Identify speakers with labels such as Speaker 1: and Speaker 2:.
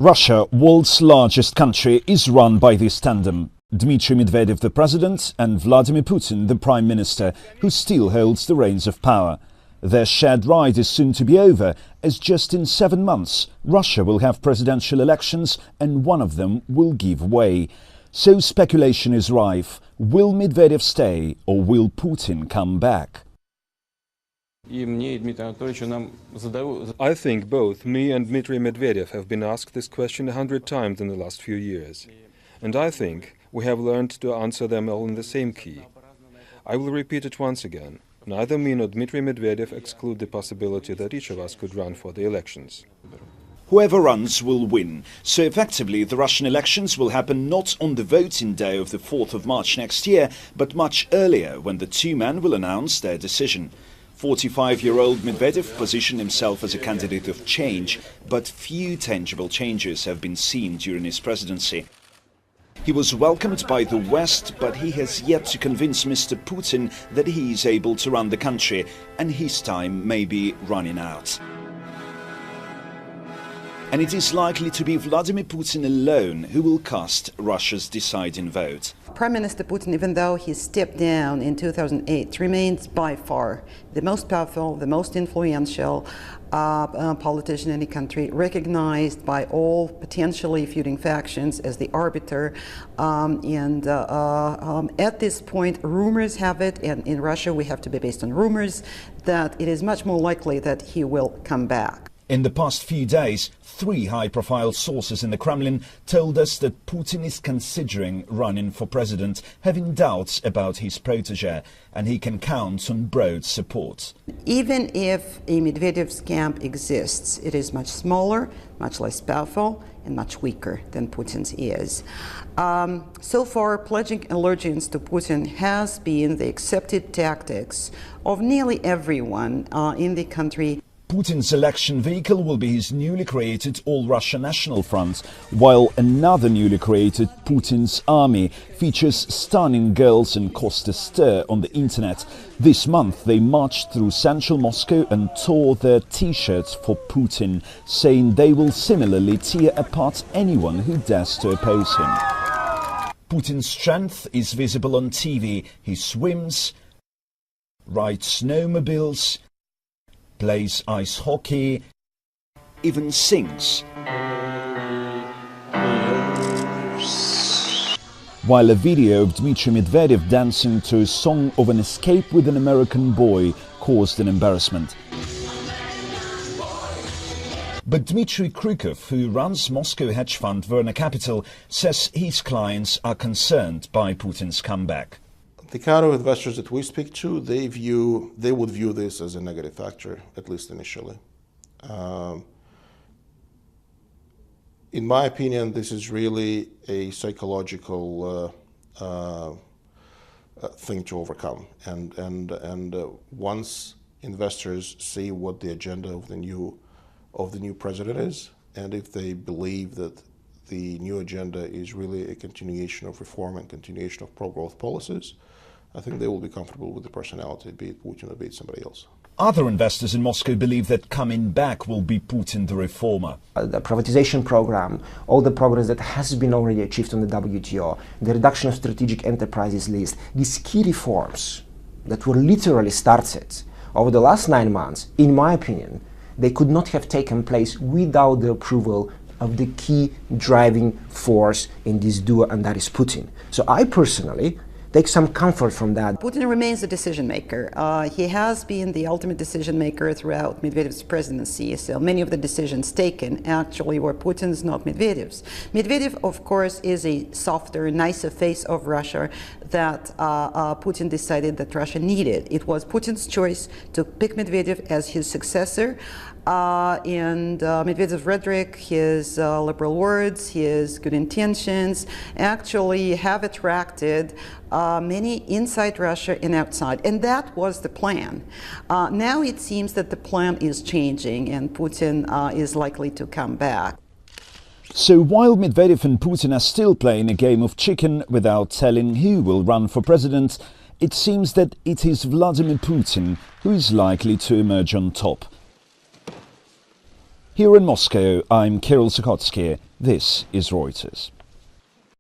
Speaker 1: Russia, world's largest country, is run by this tandem. Dmitry Medvedev, the president, and Vladimir Putin, the prime minister, who still holds the reins of power. Their shared ride is soon to be over, as just in 7 months, Russia will have presidential elections and one of them will give way. So speculation is rife. Will Medvedev stay or will Putin come back?
Speaker 2: I think both me and Dmitry Medvedev have been asked this question 100 times in the last few years. And I think we have learned to answer them all in the same key. I will repeat it once again. Neither me nor Dmitry Medvedev exclude the possibility that each of us could run for the elections.
Speaker 1: Whoever runs will win. So effectively, the Russian elections will happen not on the voting day of the 4th of March next year, but much earlier, when the two men will announce their decision. 45-year-old Medvedev positioned himself as a candidate of change, but few tangible changes have been seen during his presidency. He was welcomed by the West, but he has yet to convince Mr. Putin that he is able to run the country, and his time may be running out. And it is likely to be Vladimir Putin alone who will cast Russia's deciding vote.
Speaker 3: Prime Minister Putin, even though he stepped down in 2008, remains by far the most powerful, the most influential politician in the country, recognized by all potentially feuding factions as the arbiter. At this point, rumors have it, and in Russia we have to be based on rumors, that it is much more likely that he will come back.
Speaker 1: In the past few days, 3 high-profile sources in the Kremlin told us that Putin is considering running for president, having doubts about his protege, and he can count on broad support.
Speaker 3: Even if a Medvedev's camp exists, it is much smaller, much less powerful, and much weaker than Putin's is. So far, pledging allegiance to Putin has been the accepted tactics of nearly everyone in the country.
Speaker 1: Putin's election vehicle will be his newly created All-Russia National Front, while another newly created Putin's Army features stunning girls and caused a stir on the internet. This month they marched through central Moscow and tore their t-shirts for Putin, saying they will similarly tear apart anyone who dares to oppose him. Putin's strength is visible on TV. He swims, rides snowmobiles, plays ice hockey, even sings. While a video of Dmitry Medvedev dancing to a song of an escape with an American boy caused an embarrassment. But Dmitry Krykov, who runs Moscow hedge fund Verna Capital, says his clients are concerned by Putin's comeback.
Speaker 4: The kind of investors that we speak to, they would view this as a negative factor, at least initially. In my opinion, this is really a psychological thing to overcome. And once investors see what the agenda of the new president is, and if they believe that the new agenda is really a continuation of reform and continuation of pro-growth policies, I think they will be comfortable with the personality, be it Putin or be it somebody else.
Speaker 1: Other investors in Moscow believe that coming back will be Putin the reformer.
Speaker 5: The privatization program, all the progress that has been already achieved on the WTO, the reduction of strategic enterprises list, these key reforms that were literally started over the last 9 months, in my opinion, they could not have taken place without the approval of the key driving force in this duo, and that is Putin. So I personally take some comfort from that.
Speaker 3: Putin remains the decision maker. He has been the ultimate decision maker throughout Medvedev's presidency, so many of the decisions taken actually were Putin's, not Medvedev's. Medvedev, of course, is a softer, nicer face of Russia that Putin decided that Russia needed. It was Putin's choice to pick Medvedev as his successor. Medvedev's rhetoric, his liberal words, his good intentions actually have attracted many inside Russia and outside, and that was the plan. Now it seems that the plan is changing and Putin is likely to come back.
Speaker 1: So while Medvedev and Putin are still playing a game of chicken without telling who will run for president, it seems that it is Vladimir Putin who is likely to emerge on top. Here in Moscow, I'm Kirill Sukhotsky. This is Reuters.